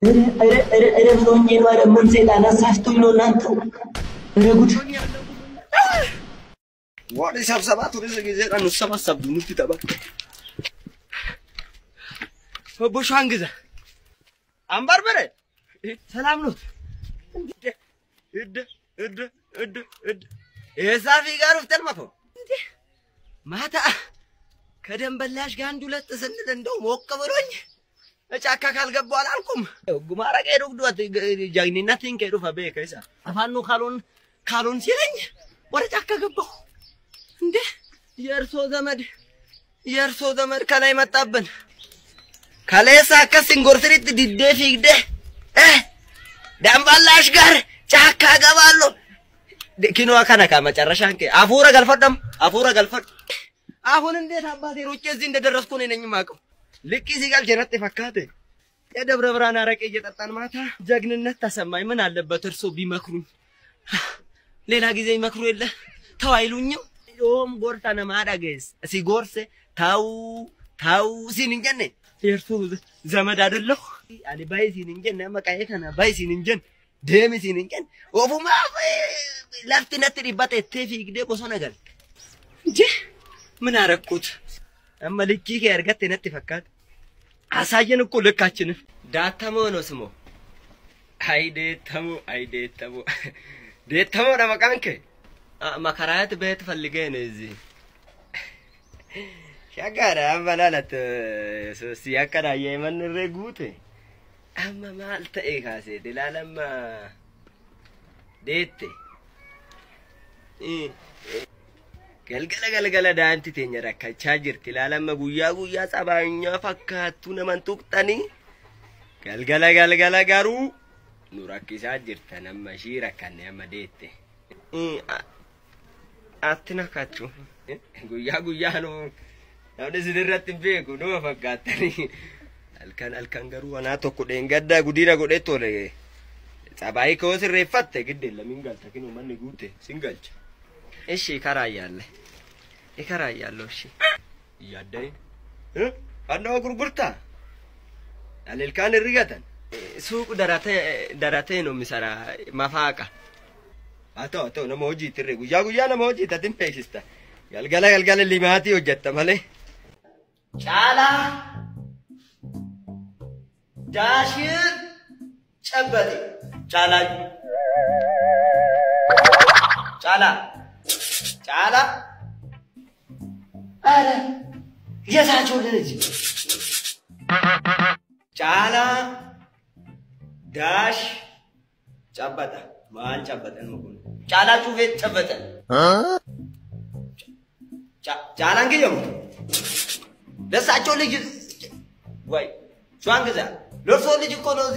ኧረ ብሎኝ ነው። ኧረ ምን ሰይጣን አሳስቶኝ ነው እናንተ። ኧረ ጉድ ወደ ሰብሰባ ቱሪስ ጊዜ ቀን ሰባሰብ ሙት ተባክ ቦሻን ግዛ አንበርበረ ሰላም ነው እድ የሳፊ ጋር ፍተል መቶ ማታ ከደንበላሽ ጋር አንድ ሁለት ስንል እንደው ሞቅ ብሎኝ ጫካ ካልገባው አላልኩም ጉማራቀ ዶግዶት ጃግኒናቲን ከዱ ፈበከይሳ አፋኑ ካሎን ሲለኝ ወደ ጫካ ገባው እንዴ የእርሶ ዘመድ ከላይ መጣብን ከሌሳ ከሲንጎርትሪት ዲዴ ፊግደ ደንበላሽ ጋር ጫካ ገባለሁ ኪኖ አካናካ መጨረሻን አፉራ ገልፈደም አሁን እንዴት አባቴ ሮጬ እዚህ እንደደረስኩ ነኝ ማቀው ልቂ ሲጋል ጀነት ፈካተ የደብረ ብርሃን አረቄ እየጠጣን ማታ ጀግንነት ተሰማኝ ምን አለበት እርሶ ቢመክሩኝ ሌላ ጊዜ ይመክሩ የለ ተዋይሉኝም ዮም ጎርታና ማዳገስ ሲጎርስ ታው ሲንጀነ የእርሶ ዘመድ አይደለሁ አሊ ባይ ሲንጀነ መቃየከና ባይ ሲንጀን ደም ሲንጀን ኦፉማ ለፍትነት ሪባተ ተፊግደ ቦሶ ነገር እንጂ ምን አረኩት አመልኪ ከርገት ነት ፈካት አሳየን እኮ ልካችን ዳተሞ ነው ስሞ አይዴተሞ ደመቃንከ መከራየት ቤት ፈልገን እዚህ ሻጋራ አመላለት ሲያከራ የመን ረጉት አማ ማልተ ኤካሴ ደላለማ ዴቴ galgala daanti teenya rakkachaa jirti ilaalama guyyaa sabaanya fakkaattu naman tuqxani galgala garuu nu rakkisaa jirta nama ishii rakkanne amma deette atti nakkachu guyyaa no namni sidirratti hin beeku numa fakkaattani halkan garuu anaa tokko dheengaddaa gudiina godhe tole sabaayii koo sirreeffatte gidde lamin galta kinu manni guute sin galcha እሺ ይከራያለሁ እሺ ያዳይ አንደው ጉርጉርታ አለልካን ርጋታን ሱቅ ደራቴ ነው የሚሰራ ማፋቃ አቶ ነው ሞጂ ትሬ ጉያ ነው ሞጂ ተትን ፔክስታ galgala ሊማቲ ወጀተ ማለ ጫላ ዳሽር ጨበጤ ጫላ አረ የታቸው ልጅ ጫላ ዳሽ ጨበጠ ማን ጨበጠን መኮን ጫላ ጩቤ ጨበጠ ጫላ እንግዲህ ለሳቸው ልጅ ወይ ሷን ግዛ ለርሶ ልጅ እኮ ነው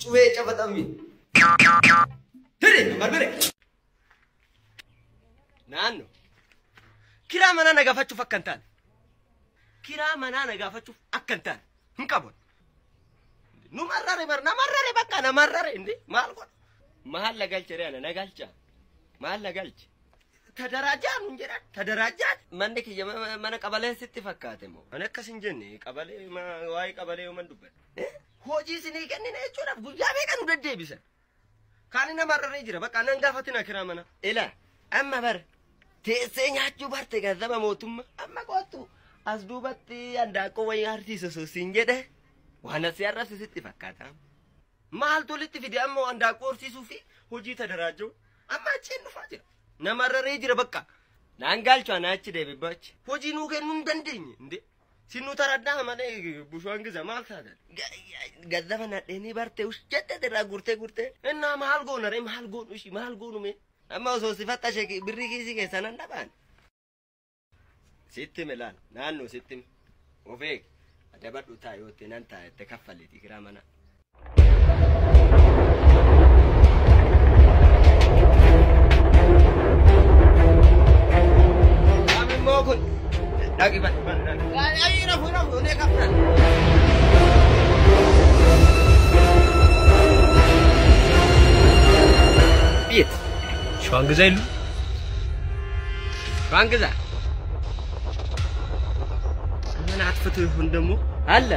ጩቤ ጨበጠም ትሪ መርበሬ ናኑ ኪራ መና ነጋፋችሁ ፈከንታል አከንታል እንቀበል ኑ መረረ በቃ ነመረረ እንዴ ማልቆን መሃል ለጋልቸ ያለ ነጋልቻ መሃል ለጋልች ተደራጃን እንጀራ ተደራጃት መንደክ የመነ ቀበሌ ስትፈካተሞ አነከስ እንጀኔ ቀበሌ ዋይ ቀበሌው መንዱበት ሆጂ ሲኒ ከነነ እቹራ ጉያ በቀን ወደደ ቢሰ ካንነ መረረ ይጅራ በቃ ነንጋፋትና ኪራ መና ኤላ አማበር teessenyaachu barte gazaba mootumma amma qottu as duubatti andaaqoo way artiisu sinjedhe wana siyarras sitti fakkaata maaltu litti fide ammoo andaaqoo horsiisuu fi hojii tadaraajoo amma achiin dhufaa jira namarraree jira bakka naangaalchu anaachi deebibachi hojii nuu kennuu hin dandeenye inde sinu taraddaa malee bushaan giza maal taatan gazaba nadheenii barte ushjedhe dirraa gurtee innaa maal goonare maal goonume amma osoo sifatta sheki birri kiisi keessan andabaan sitti milaan naannoo sitti ofeeg adabadhu taayootti nan taa'ette kaffaliti kiraa mana amimmoo kun dhaqi dhaqi rafu nee kaffal biit ሸዋንግዛ ይሉ ሸዋንግዛ ምን አጥፍቶ ይሁን ደግሞ አለ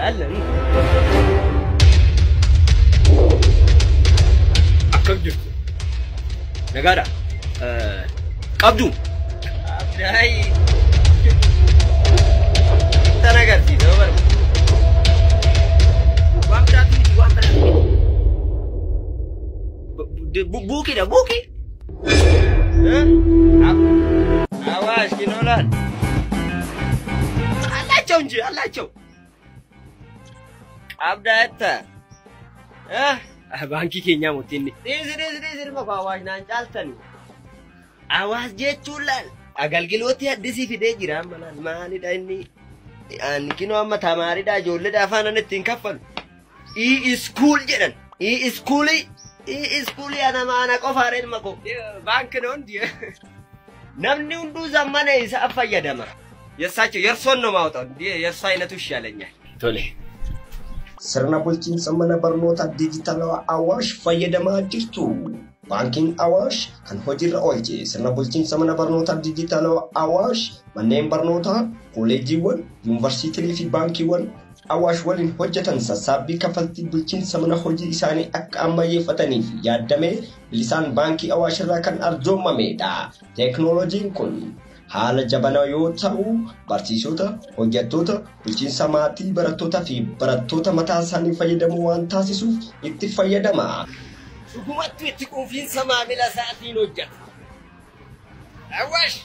Nagara. Abdu. Abdai. Tanagarti, dabar. Buki dah, buki. Awas, kinolan. Allah je, Allah cow. Abda etta. Banki keenya mutinni. Desi maka awas nan chaltani. Awas je chulal. Agalgiloti haddisi fidee jira malan maalidha inni. Ani kino amma tamaariidha ijoolleedha afaan ittiin kaffalu. School jedhan. Schoolii ana qofaareen mako. Baankiin hundi. Namni hunduu zammana isaa fayyadama. Yersaachuu yersoon nama ta'u. Yersaa aynatu ishaalenya. Tole. Sirna bulchiinsa mana barnoota dijitaalawaa Awaash fayyadamaa jirtu. Baankiin Awaash kan hojiirra oolche sirna bulchiinsa mana barnoota dijitaalawaa Awaash manneen barnootaa, kolleejjiiwwan, yuunivarsiitii fi baankiiwwan Awaash waliin hojjetan sassaabbii kaffaltii bulchiinsa mana hojii isaanii akka ammayyeeffataniif yaadamee bilisaan baankii Awaash irraa kan arjoomamedha. Teeknooloojiin kun haala jabanaa yoo ta'u barsiisota, hojjettoota, bulchiinsa maatii, barattootaa fi barattoota mataa isaanii fayyadamuu waan taasisuuf itti fayyadama. Dhugumatti itti quufiinsa maamila isaatiin hojjeta. Awaash